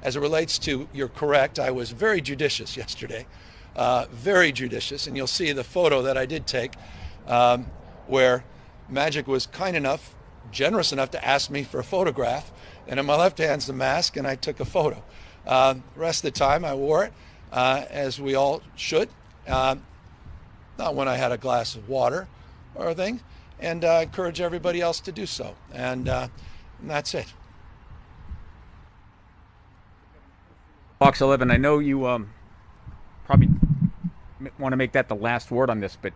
as it relates to, you're correct, I was very judicious yesterday, very judicious, and you'll see the photo that I did take where Magic was kind enough, generous enough to ask me for a photograph, and in my left hand's the mask, and I took a photo. The rest of the time I wore it, as we all should, not when I had a glass of water or a thing, and encourage everybody else to do so, and that's it. Fox 11, I know you probably want to make that the last word on this, but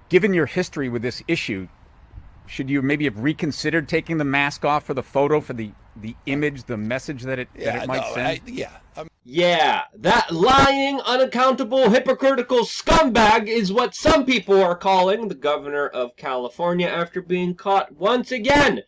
given your history with this issue, should you maybe have reconsidered taking the mask off for the photo, for the image, the message that it might send? Yeah, that lying, unaccountable, hypocritical scumbag is what some people are calling the governor of California after being caught once again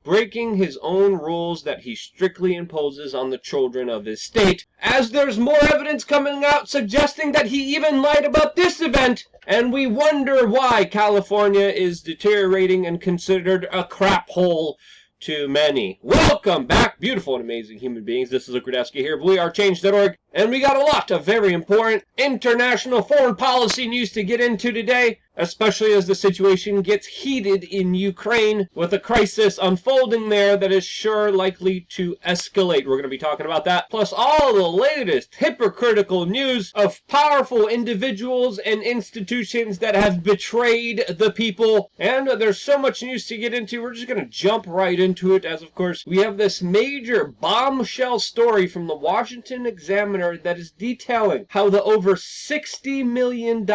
breaking his own rules that he strictly imposes on the children of his state, as there's more evidence coming out suggesting that he even lied about this event, and we wonder why California is deteriorating and considered a crap hole to many. Welcome back, beautiful and amazing human beings. This is Luke Rudowski here of WeAreChange.org, and we got a lot of very important international foreign policy news to get into today, especially as the situation gets heated in Ukraine with a crisis unfolding there that is sure likely to escalate. We're going to be talking about that, plus all the latest hypocritical news of powerful individuals and institutions that have betrayed the people. And there's so much news to get into, we're just going to jump right into it, as of course we have this major bombshell story from the Washington Examiner that is detailing how the over $60 million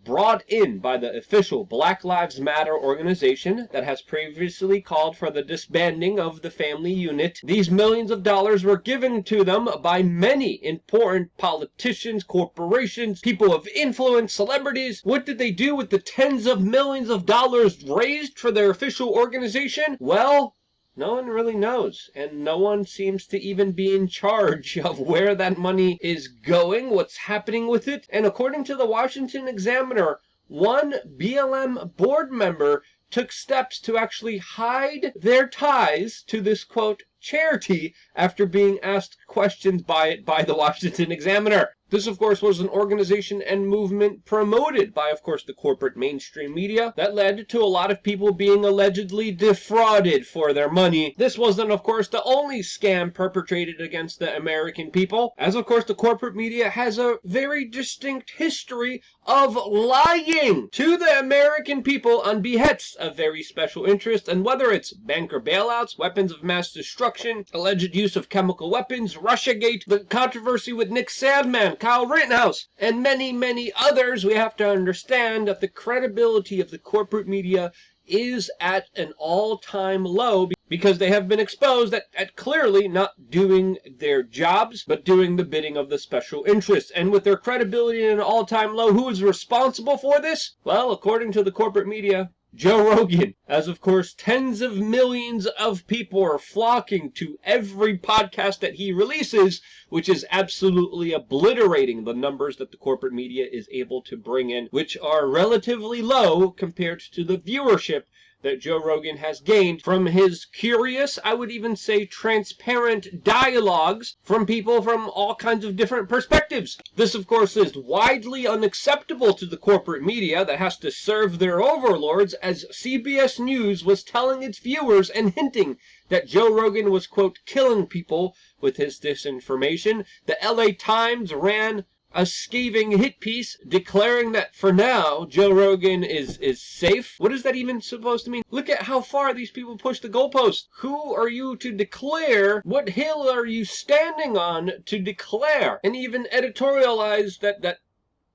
brought in by the official Black Lives Matter organization that has previously called for the disbanding of the family unit. These millions of dollars were given to them by many important politicians, corporations, people of influence, celebrities. What did they do with the tens of millions of dollars raised for their official organization? Well, no one really knows, and no one seems to even be in charge of where that money is going, what's happening with it. And according to the Washington Examiner, one BLM board member took steps to actually hide their ties to this, quote, charity after being asked questions by it by the Washington Examiner. This, of course, was an organization and movement promoted by, of course, the corporate mainstream media that led to a lot of people being allegedly defrauded for their money. This wasn't, of course, the only scam perpetrated against the American people, as, of course, the corporate media has a very distinct history of lying to the American people on behests of very special interests, and whether it's banker bailouts, weapons of mass destruction, alleged use of chemical weapons, Russiagate, the controversy with Nick Sandmann, Kyle Rittenhouse, and many, many others, we have to understand that the credibility of the corporate media is at an all-time low because they have been exposed at clearly not doing their jobs, but doing the bidding of the special interests. And with their credibility at an all-time low, who is responsible for this? Well, according to the corporate media, Joe Rogan, as of course tens of millions of people are flocking to every podcast that he releases, which is absolutely obliterating the numbers that the corporate media is able to bring in, which are relatively low compared to the viewership that Joe Rogan has gained from his curious, I would even say transparent dialogues from people from all kinds of different perspectives. This, of course, is widely unacceptable to the corporate media that has to serve their overlords, as CBS News was telling its viewers and hinting that Joe Rogan was, quote, killing people with his disinformation. The LA Times ran a scathing hit piece declaring that for now Joe Rogan is safe. What is that even supposed to mean? Look at how far these people push the goalpost. Who are you to declare? What hill are you standing on to declare and even editorialize that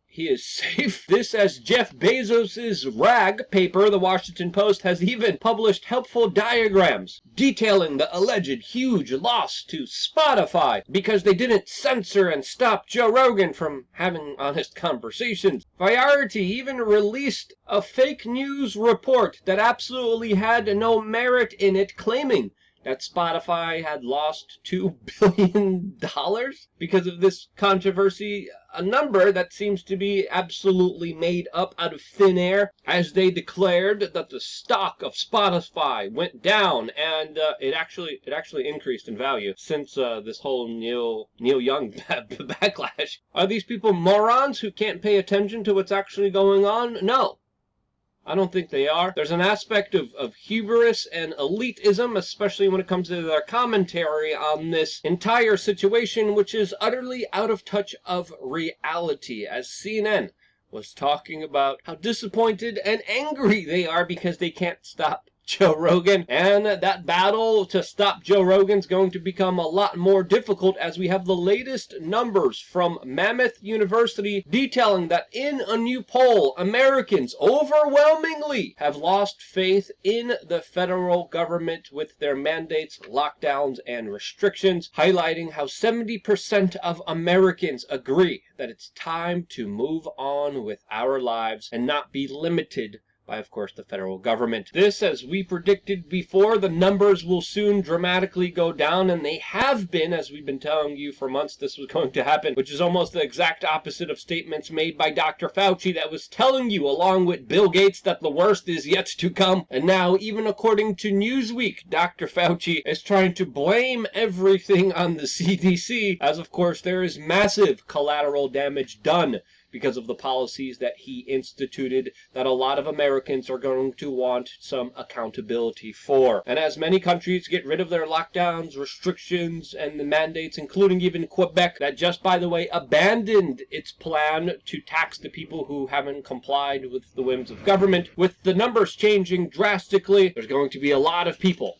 he is safe? This, as Jeff Bezos's rag paper, the Washington Post, has even published helpful diagrams detailing the alleged huge loss to Spotify because they didn't censor and stop Joe Rogan from having honest conversations. Variety even released a fake news report that absolutely had no merit in it, claiming that Spotify had lost $2 billion because of this controversy, a number that seems to be absolutely made up out of thin air, as they declared that the stock of Spotify went down, and it actually increased in value since this whole Neil Young backlash. Are these people morons who can't pay attention to what's actually going on? No. I don't think they are. There's an aspect of hubris and elitism, especially when it comes to their commentary on this entire situation, which is utterly out of touch of reality, as CNN was talking about how disappointed and angry they are because they can't stop Joe Rogan, and that battle to stop Joe Rogan's going to become a lot more difficult, as we have the latest numbers from Mammoth University detailing that in a new poll, Americans overwhelmingly have lost faith in the federal government with their mandates, lockdowns, and restrictions, highlighting how 70% of Americans agree that it's time to move on with our lives and not be limited by, of course, the federal government. This, as we predicted before, the numbers will soon dramatically go down, and they have been, as we've been telling you for months this was going to happen, which is almost the exact opposite of statements made by Dr. Fauci that was telling you, along with Bill Gates, that the worst is yet to come. And now, even according to Newsweek, Dr. Fauci is trying to blame everything on the CDC, as, of course, there is massive collateral damage done because of the policies that he instituted that a lot of Americans are going to want some accountability for. And as many countries get rid of their lockdowns, restrictions, and the mandates, including even Quebec, that just, by the way, abandoned its plan to tax the people who haven't complied with the whims of government, with the numbers changing drastically, there's going to be a lot of people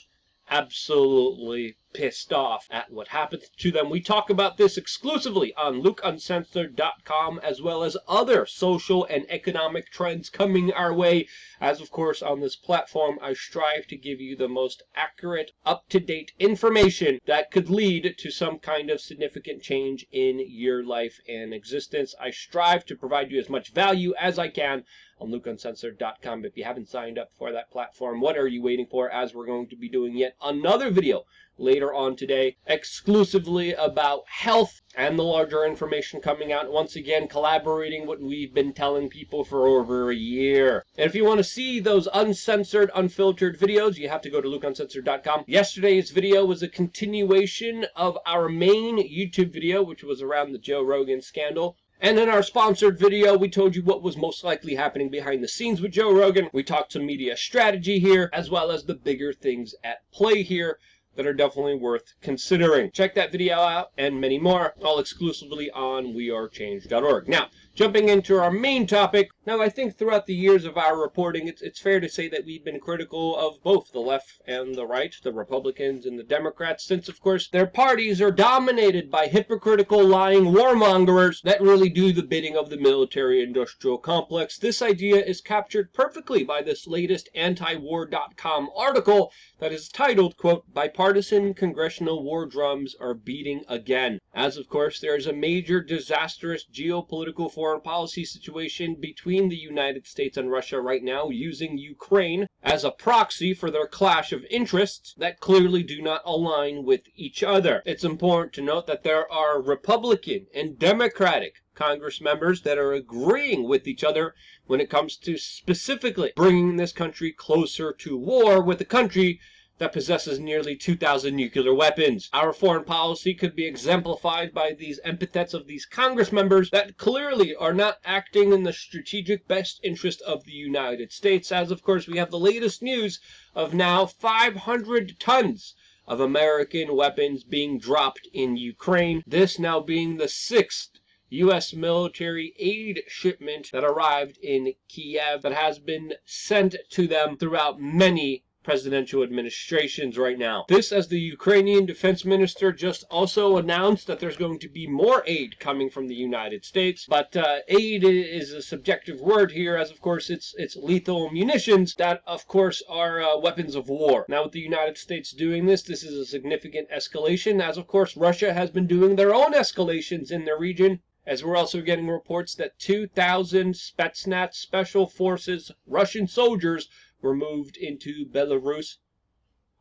absolutely pissed off at what happened to them. We talk about this exclusively on LukeUncensored.com, as well as other social and economic trends coming our way, as of course on this platform I strive to give you the most accurate, up-to-date information that could lead to some kind of significant change in your life and existence. I strive to provide you as much value as I can on LukeUncensored.com. If you haven't signed up for that platform, what are you waiting for, as we're going to be doing yet another video later on today exclusively about health and the larger information coming out, once again collaborating what we've been telling people for over a year. And if you want to see those uncensored, unfiltered videos, you have to go to LukeUncensored.com. Yesterday's video was a continuation of our main YouTube video, which was around the Joe Rogan scandal. And in our sponsored video, we told you what was most likely happening behind the scenes with Joe Rogan. We talked some media strategy here, as well as the bigger things at play here that are definitely worth considering. Check that video out and many more, all exclusively on wearechange.org. Now, jumping into our main topic. Now, I think throughout the years of our reporting, it's fair to say that we've been critical of both the left and the right, the Republicans and the Democrats, since, of course, their parties are dominated by hypocritical, lying warmongers that really do the bidding of the military-industrial complex. This idea is captured perfectly by this latest antiwar.com article that is titled, quote, "Bipartisan Congressional War Drums Are Beating Again." As, of course, there is a major disastrous geopolitical foreign policy situation between the United States and Russia right now, using Ukraine as a proxy for their clash of interests that clearly do not align with each other. It's important to note that there are Republican and Democratic Congress members that are agreeing with each other when it comes to specifically bringing this country closer to war with a country that possesses nearly 2,000 nuclear weapons. Our foreign policy could be exemplified by these epithets of these Congress members that clearly are not acting in the strategic best interest of the United States, as of course we have the latest news of now 500 tons of American weapons being dropped in Ukraine. This now being the 6th U.S. military aid shipment that arrived in Kiev that has been sent to them throughout many presidential administrations right now. This, as the Ukrainian defense minister just also announced that there's going to be more aid coming from the United States. But aid is a subjective word here, as of course it's lethal munitions that of course are weapons of war. Now with the United States doing this is a significant escalation, as of course Russia has been doing their own escalations in their region, as we're also getting reports that 2,000 Spetsnaz special forces Russian soldiers were moved into Belarus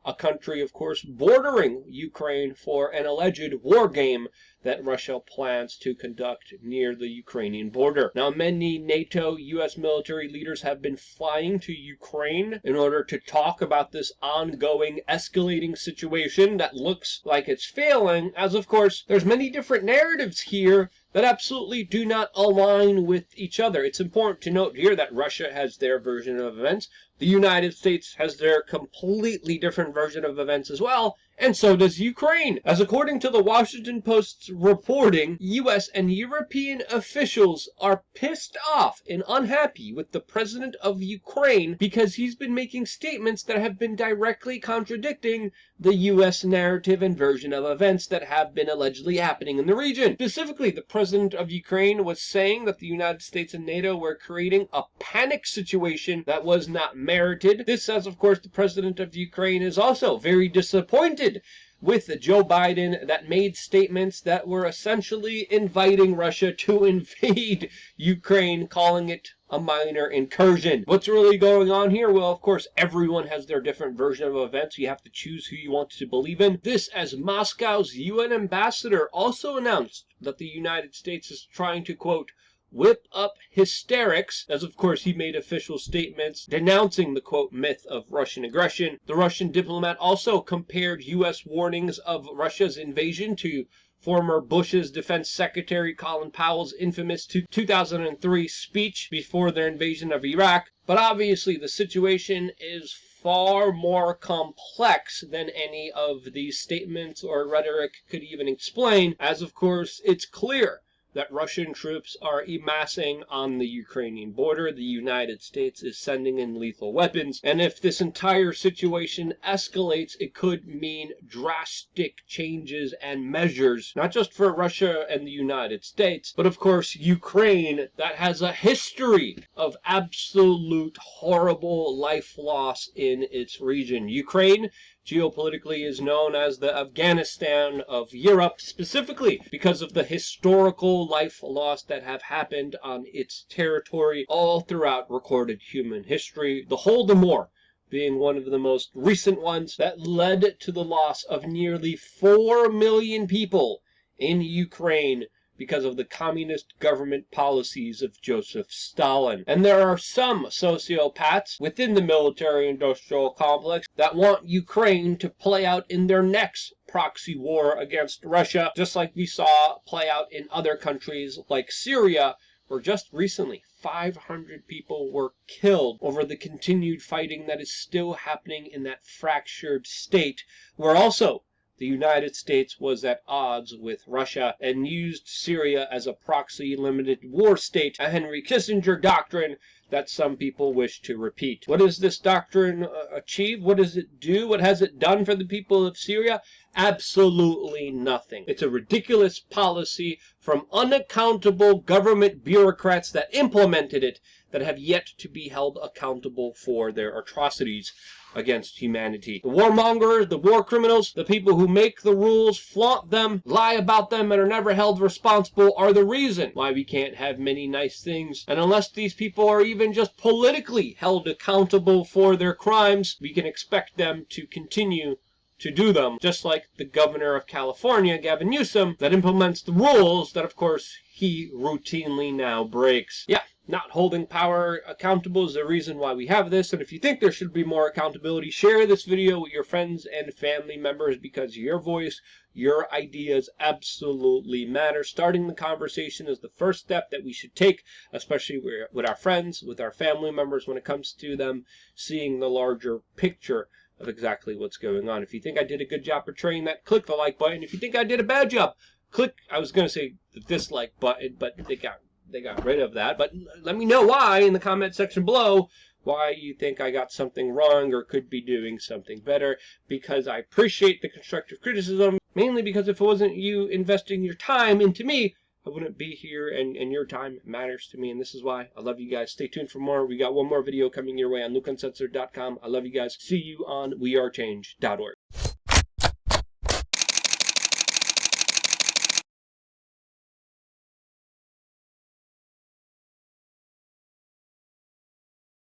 a country, of course, bordering Ukraine for an alleged war game that Russia plans to conduct near the Ukrainian border. Now, many NATO U.S. military leaders have been flying to Ukraine in order to talk about this ongoing escalating situation that looks like it's failing, as of course there's many different narratives here that absolutely do not align with each other. It's important to note here that Russia has their version of events. The United States has their completely different version of events as well, and so does Ukraine. As according to the Washington Post's reporting, U.S. and European officials are pissed off and unhappy with the president of Ukraine because he's been making statements that have been directly contradicting the U.S. narrative and version of events that have been allegedly happening in the region. Specifically, the president of Ukraine was saying that the United States and NATO were creating a panic situation that was not merited. This, as of course, the president of Ukraine is also very disappointed with Joe Biden that made statements that were essentially inviting Russia to invade Ukraine, calling it a minor incursion. What's really going on here? Well, of course, everyone has their different version of events. You have to choose who you want to believe in. This, as Moscow's UN ambassador also announced that the United States is trying to, quote, whip up hysterics, as of course he made official statements denouncing the, quote, myth of Russian aggression. The Russian diplomat also compared U.S. warnings of Russia's invasion to former Bush's Defense Secretary Colin Powell's infamous 2003 speech before their invasion of Iraq. But obviously the situation is far more complex than any of these statements or rhetoric could even explain, as of course it's clear that Russian troops are amassing on the Ukrainian border. The United States is sending in lethal weapons. And if this entire situation escalates, it could mean drastic changes and measures, not just for Russia and the United States, but of course Ukraine, that has a history of absolute horrible life loss in its region. Ukraine geopolitically is known as the Afghanistan of Europe, specifically because of the historical life loss that have happened on its territory all throughout recorded human history. The Holodomor being one of the most recent ones that led to the loss of nearly 4 million people in Ukraine because of the communist government policies of Joseph Stalin. And there are some sociopaths within the military-industrial complex that want Ukraine to play out in their next proxy war against Russia, just like we saw play out in other countries like Syria, where just recently 500 people were killed over the continued fighting that is still happening in that fractured state, where also the United States was at odds with Russia and used Syria as a proxy limited war state, a Henry Kissinger doctrine that some people wish to repeat. What does this doctrine achieve? What does it do? What has it done for the people of Syria? Absolutely nothing. It's a ridiculous policy from unaccountable government bureaucrats that implemented it that have yet to be held accountable for their atrocities against humanity. The warmongers, the war criminals, the people who make the rules, flaunt them, lie about them, and are never held responsible are the reason why we can't have many nice things. And unless these people are even just politically held accountable for their crimes, we can expect them to continue to do them, just like the governor of California, Gavin Newsom, that implements the rules that, of course, he routinely now breaks. Yeah, not holding power accountable is the reason why we have this, and if you think there should be more accountability, share this video with your friends and family members, because your voice, your ideas absolutely matter. Starting the conversation is the first step that we should take, especially with our friends, with our family members, when it comes to them seeing the larger picture of exactly what's going on. If you think I did a good job portraying that, click the like button. If you think I did a bad job, click, I was going to say the dislike button, but they got rid of that. But let me know why in the comment section below, why you think I got something wrong or could be doing something better, because I appreciate the constructive criticism, mainly because if it wasn't you investing your time into me, I wouldn't be here, and your time matters to me, and this is why I love you guys. Stay tuned for more. We got one more video coming your way on LukeUncensored.com. I love you guys. See you on wearechange.org.